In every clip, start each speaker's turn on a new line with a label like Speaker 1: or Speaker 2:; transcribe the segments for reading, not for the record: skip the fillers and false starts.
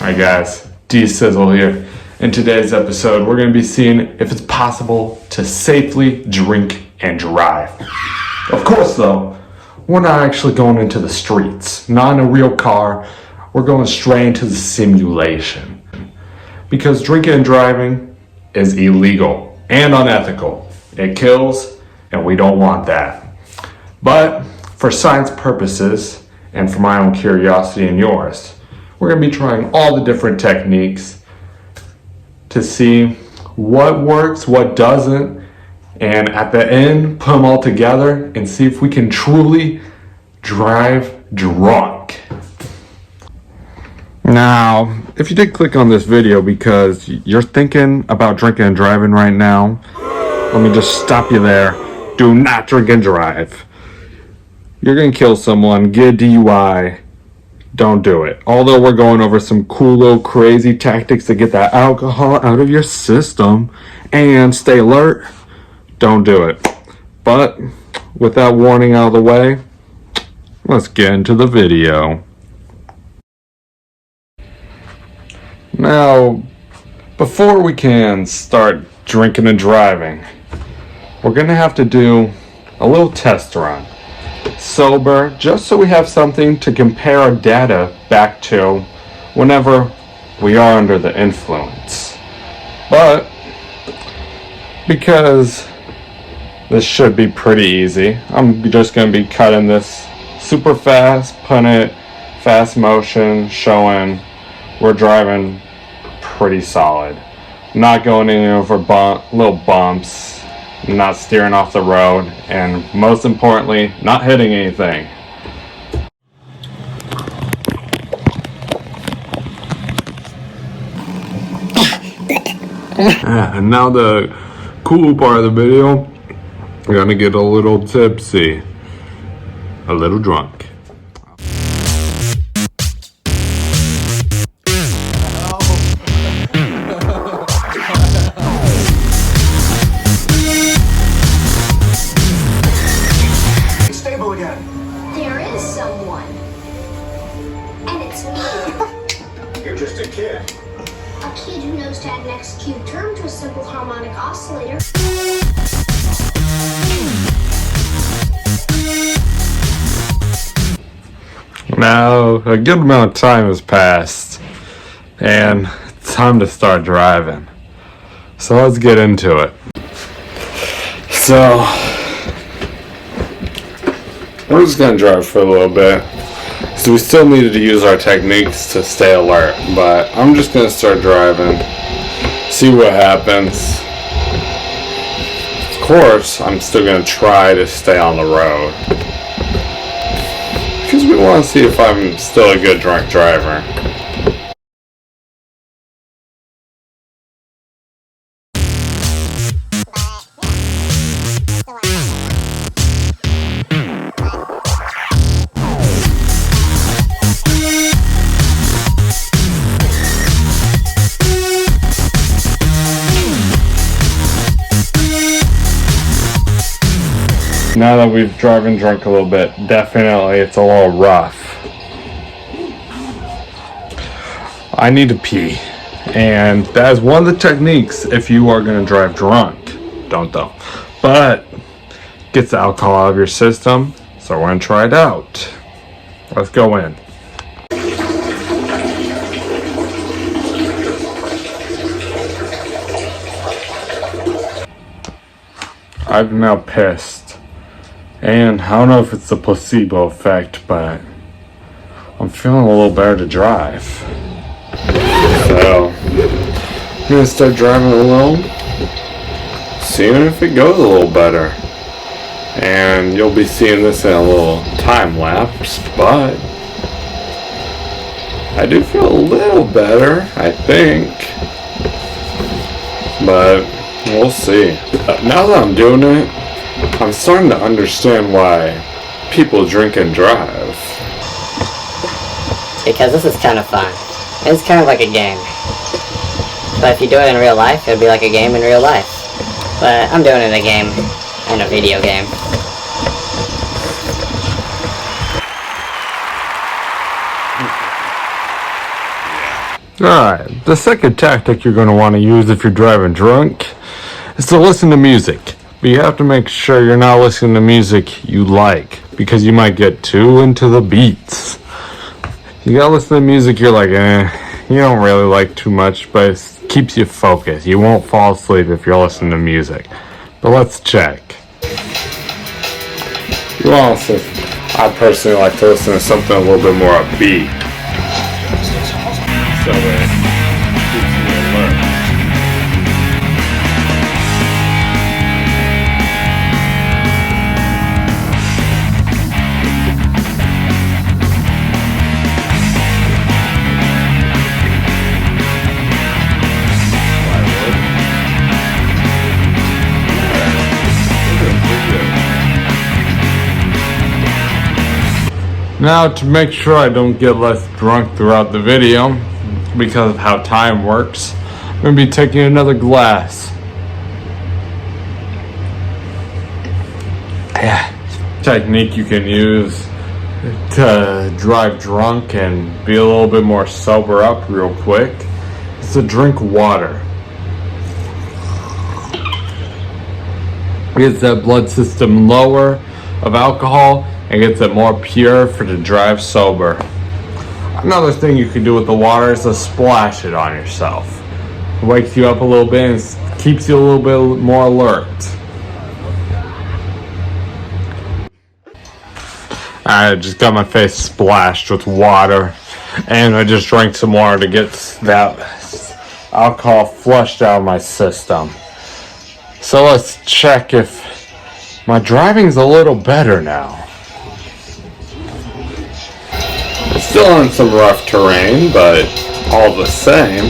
Speaker 1: Hi guys, D-Sizzle here. In today's episode, we're going to be seeing if it's possible to safely drink and drive. Of course though, we're not actually going into the streets, not in a real car. We're going straight into the simulation. Because drinking and driving is illegal and unethical. It kills, and we don't want that. But for science purposes, and for my own curiosity and yours, we're going to be trying all the different techniques to see what works, what doesn't, and at the end, put them all together and see if we can truly drive drunk. Now, if you did click on this video because you're thinking about drinking and driving right now, let me just stop you there. Do not drink and drive. You're going to kill someone, get a DUI. Don't do it. Although we're going over some cool little crazy tactics to get that alcohol out of your system and stay alert, don't do it. But with that warning out of the way, let's get into the video. Now, before we can start drinking and driving, we're going to have to do a little test run. Sober, just so we have something to compare our data back to whenever we are under the influence. But because this should be pretty easy, I'm just going to be cutting this super fast, putting it fast motion, showing we're driving pretty solid. Not going any over little bumps, not steering off the road, and most importantly, not hitting anything. And now the cool part of the video, we're gonna get a little tipsy, a little drunk.
Speaker 2: There is someone. And it's me.
Speaker 3: You're just a kid.
Speaker 2: A kid who knows to add an X cubed term to a simple harmonic oscillator.
Speaker 1: Now, a good amount of time has passed, and it's time to start driving. So let's get into it. So, we're just gonna drive for a little bit. So we still needed to use our techniques to stay alert, but I'm just gonna start driving, see what happens. Of course, I'm still gonna try to stay on the road, because we want to see if I'm still a good drunk driver. Now that we've driven drunk a little bit, definitely it's a little rough. I need to pee, and that is one of the techniques if you are going to drive drunk. Don't though. But gets the alcohol out of your system, so we're going to try it out. Let's go in. I'm now pissed. And I don't know if it's the placebo effect, but I'm feeling a little better to drive. So, I'm gonna start driving alone, seeing if it goes a little better. And you'll be seeing this in a little time lapse, but I do feel a little better, I think. But we'll see. Now that I'm doing it, I'm starting to understand why people drink and drive.
Speaker 4: Because this is kind of fun. It's kind of like a game. But if you do it in real life, it'd be like a game in real life. But I'm doing it in a game, in a video game.
Speaker 1: Alright, the second tactic you're going to want to use if you're driving drunk is to listen to music. But you have to make sure you're not listening to music you like, because you might get too into the beats. You gotta listen to music you're like, you don't really like too much, but it keeps you focused. You won't fall asleep if you're listening to music. But let's check. I personally like to listen to something a little bit more upbeat. So it keeps me alert. Now, to make sure I don't get less drunk throughout the video, because of how time works, I'm going to be taking another glass. Technique you can use to drive drunk and be a little bit more sober up real quick is to drink water. It gets that blood system lower of alcohol and gets it more pure for to drive sober. Another thing you can do with the water is to splash it on yourself. It wakes you up a little bit and keeps you a little bit more alert. I just got my face splashed with water, and I just drank some water to get that alcohol flushed out of my system. So let's check if my driving's a little better now. It's still on some rough terrain, but all the same.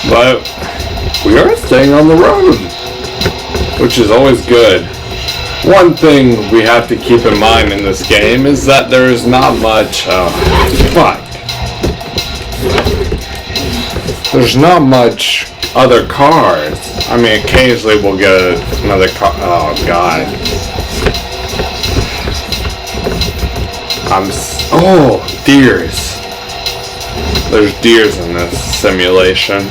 Speaker 1: But we are staying on the road, which is always good. One thing we have to keep in mind in this game is that there is not much, there's not much other cars. I mean, occasionally we'll get another car. Oh, God. Deers. There's deers in this simulation.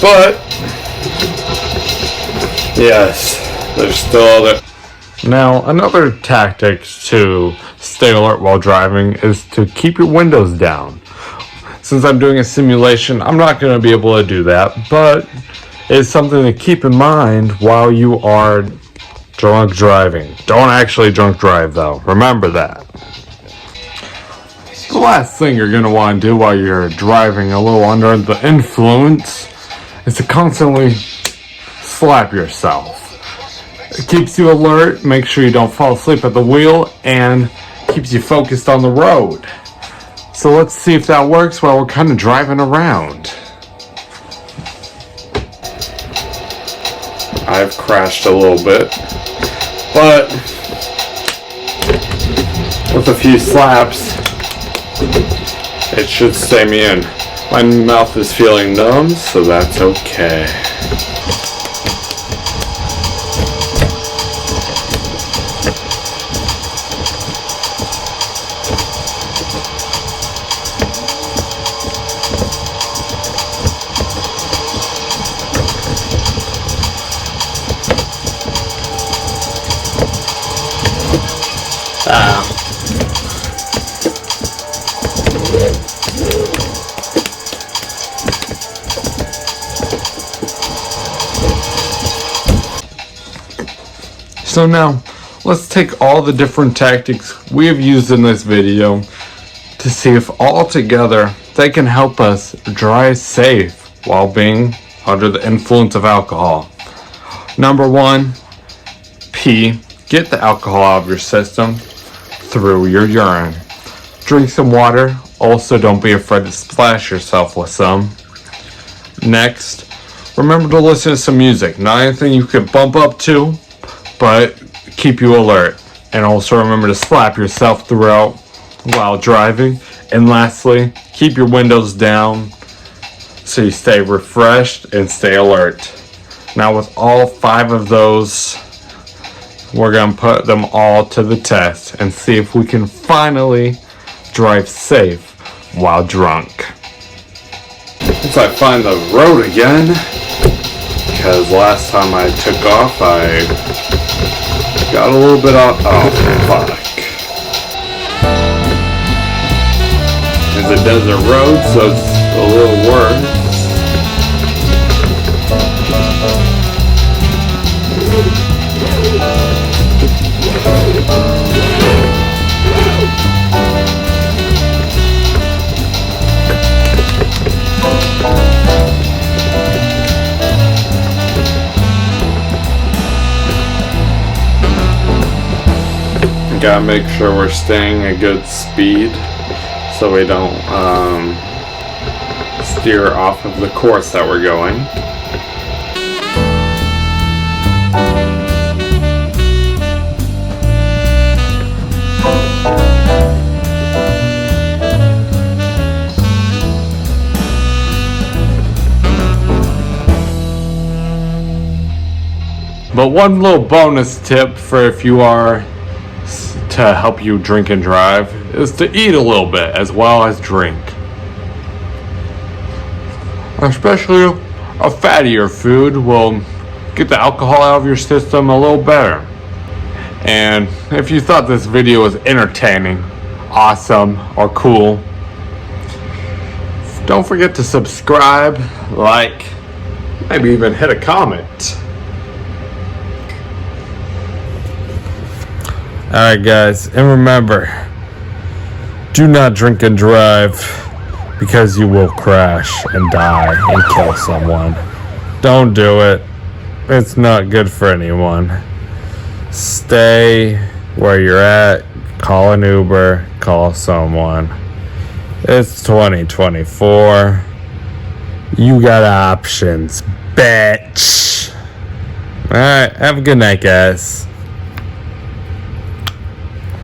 Speaker 1: But, yes, there's still other. Now, another tactic to stay alert while driving is to keep your windows down. Since I'm doing a simulation, I'm not going to be able to do that, but it's something to keep in mind while you are drunk driving. Don't actually drunk drive, though. Remember that. The last thing you're going to want to do while you're driving a little under the influence is to constantly slap yourself. It keeps you alert, makes sure you don't fall asleep at the wheel, and keeps you focused on the road. So let's see if that works while we're kind of driving around. I've crashed a little bit, but with a few slaps, it should stay me in. My mouth is feeling numb, so that's okay. So now, let's take all the different tactics we have used in this video to see if all together they can help us drive safe while being under the influence of alcohol. Number 1, pee. Get the alcohol out of your system through your urine. Drink some water. Also, don't be afraid to splash yourself with some. Next, remember to listen to some music. Not anything you could bump up to, but keep you alert. And also remember to slap yourself throughout while driving. And lastly, keep your windows down so you stay refreshed and stay alert. Now with all 5 of those, we're going to put them all to the test and see if we can finally drive safe while drunk. Once I find the road again, because last time I took off, I got a little bit off. Oh, fuck. It's a desert road, so it's a little worse. Gotta make sure we're staying a good speed so we don't steer off of the course that we're going. But one little bonus tip for if you are to help you drink and drive is to eat a little bit as well as drink. Especially a fattier food will get the alcohol out of your system a little better. And if you thought this video was entertaining, awesome, or cool, don't forget to subscribe, like, maybe even hit a comment. Alright guys, and remember, do not drink and drive because you will crash and die and kill someone. Don't do it. It's not good for anyone. Stay where you're at, call an Uber, call someone. It's 2024. You got options, bitch. Alright, have a good night guys.